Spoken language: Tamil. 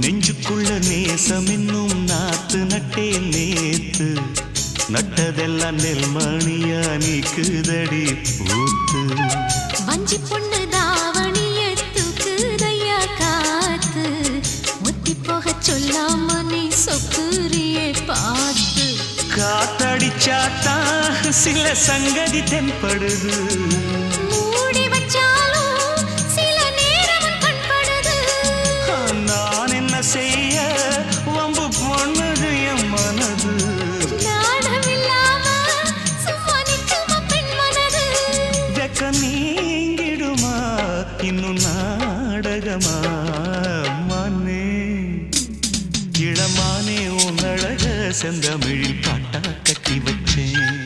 நெஞ்சுக்குள்ள நேசம் இன்னும் நாத்து நட்டே நேத்து நட்டதெல்லாம் நெல்மணியா நீக்குதடி பூத்து வஞ்சி பொண்ணு தாவணிய தூக்குதையா காத்து முத்தி போக சொல்லாம நீ சொக்குரியே பார்த்து காத்தடிச்சாத்தா சில சங்கதி தென்படுது மூடி வச்சாலும் சில நேரம் கண்படுது நான் என்ன செய்ய வம்பு பொண்ணுது என் மனது நாடமில்லாம சும்மா நிற்குமா பெண் மனது வெக்க நீங்கிடுமா இன்னும் நாடகமா மனே இளமானே உன் அழக செந்தமிழில் பாட்டா கட்டி வச்சேன்